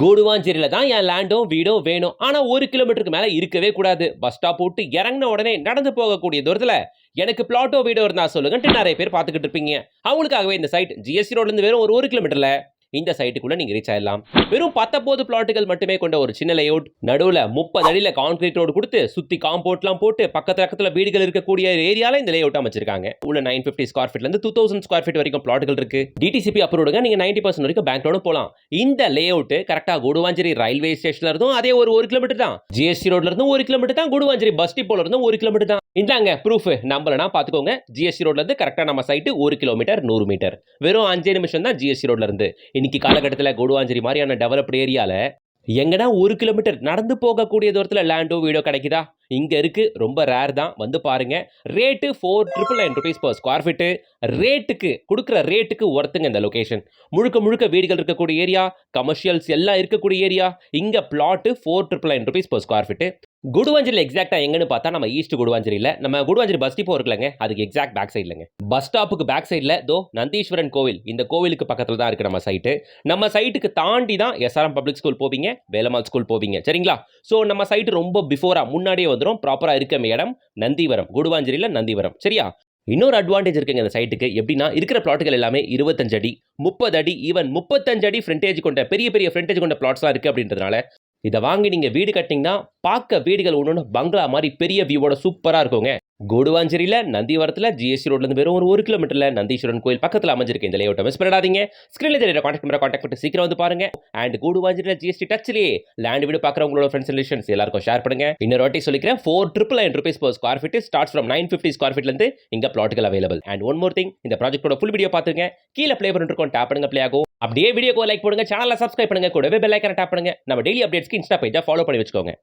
கூடுவாஞ்சேரியில தான் என் லேண்டும் வீடும் வேணும். ஆனா 1 கிலோமீட்டருக்கு மேல இருக்கவே கூடாது. பஸ் ஸ்டாப் விட்டு இறங்குன உடனே நடந்து போகக்கூடிய தூரத்துல எனக்கு பிளாட்டோ வீடோ இருந்தா சொல்லுங்கன்ட்டு நெறைய பேர் பார்த்துக்கிட்டு இருப்பீங்க. அவங்களுக்காகவே இந்த சைட் ஜிஎஸ்டி ரோட்ல இருந்து வெறும் ஒரு 1 கிலோமீட்டர்ல இந்த சைட்டுக்குள்ள நீங்க ரீச் ஆயிடலாம். வெறும் 19 பிளாட்டுகள் மட்டுமே கொண்ட ஒரு சின்ன லேஅவுட். நடுவுல 30 அடியில கான்கிரீட் ரோடு கொடுத்து சுத்தி காம்பவுண்ட்லாம் போட்டு பக்கத்துல வீடுகள் இருக்கக்கூடிய ஏரியால இந்த லேஅவுட் அமைச்சிருக்காங்க. உள்ள 950 ஸ்கொயர் ஃபீட்ல இருந்து 2000 ஸ்கொயர் ஃபீட் வரைக்கும் பிளாட்டுகள் இருக்கு. டிடிசிபி அப்ரூவ்டுங்க, நீங்க 90% வரைக்கும் பேங்க் லோன் போலாம். இந்த லேஅவுட் கரெக்டா கூடுவாஞ்சேரி ரயில்வே ஸ்டேஷன்ல இருந்தும் அதே ஒரு 1 கிலோமீட்டர் தான். ஜிஎஸ்டி ரோட்ல இருந்தும் 1 கிலோமீட்டர் தான். கூடுவாஞ்சேரி பஸ் டிப்போல இருந்தும் 1 கிலோமீட்டர் தான். இந்தாங்க ப்ரூஃப். நம்பலனா பாத்துக்கோங்க. ஜிஎஸ்டி ரோட்ல இருந்து கரெக்டா நம்ம சைட் 1 கிலோமீட்டர் 100 மீட்டர். வெறும் 5 நிமிஷம் தான் ஜிஎஸ்டி ரோட்ல இருந்து. இன்னைக்கு காலகட்டத்தில் கூடுவாஞ்சேரி மாதிரியான டெவலப்டு ஏரியால எங்கடா 1 கிலோமீட்டர் நடந்து போகக்கூடிய தூரத்துல லேண்டோ வீடோ கிடைக்குதா? இங்க இருக்கு. ரொம்ப ரேர் தான். வந்து பாருங்க. Rate 4,999 rupees per square feet. ரேட்டுக்கு கொடுக்குற ரேட்டுக்கு ஒர்த்துங்க இந்த லொகேஷன். முழுக்க வீடுகள் இருக்கக்கூடிய ஏரியா, கமர்ஷியல்ஸ் எல்லாம் இருக்கக்கூடிய ஏரியா. இங்க flat 4,999 rupees per square feet. குடுவாஞ்சேரியில் எக்ஸாக்டா எங்கன்னு பார்த்தா நம்ம ஈஸ்ட் குடுவாஞ்சேரியில் நம்ம குடுவாஞ்சேரி பஸ் டிப்போ இருக்குல்லங்க, அதுக்கு எக்ஸாக்ட் பேக் சைட்லங்க. பஸ் ஸ்டாப்புக்கு பேக் சைடில் தோ நந்தீஸ்வரன் கோவில், இந்த கோவிலுக்கு பக்கத்தில் தான் இருக்கு நம்ம சைட்டு. நம்ம சைட்டுக்கு தாண்டி தான் எஸ்ஆர்எம் பப்ளிக் ஸ்கூல் போவீங்க, வேலம்மாள் ஸ்கூல் போவீங்க, சரிங்களா? ஸோ நம்ம சைட்டு ரொம்ப பிஃபோரா முன்னாடியே வந்துடும். ப்ராப்பராக இருக்க இடம் நந்திவரம், குடுவாஞ்சேரியில் நந்திவரம், சரியா? இன்னொரு அட்வான்டேஜ் இருக்குங்க இந்த சைட்டுக்கு. எப்படின்னா இருக்கிற பிளாட்டுகள் எல்லாமே 25 அடி, 30 அடி, ஈவன் 35 அடி ஃப்ரண்டேஜ் கொண்ட பெரிய ஃப்ரண்டேஜ் கொண்ட பிளாட்ஸ்லாம் இருக்கு அப்படின்றதுனால இதை வாங்கி நீங்க வீடு கட்டிங்கன்னா பார்க்க வீடுகள் ஒன்று பங்களா மாதிரி பெரிய வியூவோட சூப்பரா இருக்குங்க. கூடுவாஞ்சேரியில நந்திவரத்துல ஜிஎஸ்டி ரோட்ல இருந்து வெறும் ஒரு 1 கிலோமீட்டர்ல நந்தீஸ்வரன் கோயில் பக்கத்துல அமைஞ்சிருக்கு இந்த லேஅவுட். மிஸ் பண்ணிடாதீங்க. ஸ்கிரீன்ல தெரியுற கான்டாக்ட் பண்ணி சீக்கிரம் வந்து பாருங்க. அண்ட் கூடுவாஞ்சேரியில ஜிஎஸ்டி டச்லயே லேண்ட் வீடு பார்க்குற உங்களோட ஃப்ரெண்ட்ஸ் ரிலேஷன்ஸ் எல்லாருக்கும் ஷேர் பண்ணுங்க. இன்னொரு வாட்டி சொல்லிக்கிறேன், 4,999 rupees per square feet starts from 950 square ஃபீட்ல இருந்து இங்க பிளாட்டுகள் available. And one more thing, இந்த ப்ராஜெக்ட்டோட ஃபுல் வீடியோ பார்த்துங்க. கீழே ப்ளே பண்ணிருக்கோம், டேப் பண்ணுங்க, ப்ளே ஆகும். அப்படியே வீடியோக்கு லைக் பண்ணுங்க, சேனலை சப்ஸ்கிரைப் பண்ணுங்க, கூடவே பெல் ஐகானை டேப் பண்ணுங்க. நம்ம டெய்லி அப்டேட்ஸ்க்கு இன்ஸ்டா பேஜை ஃபாலோ பண்ணி வச்சுக்கோங்க.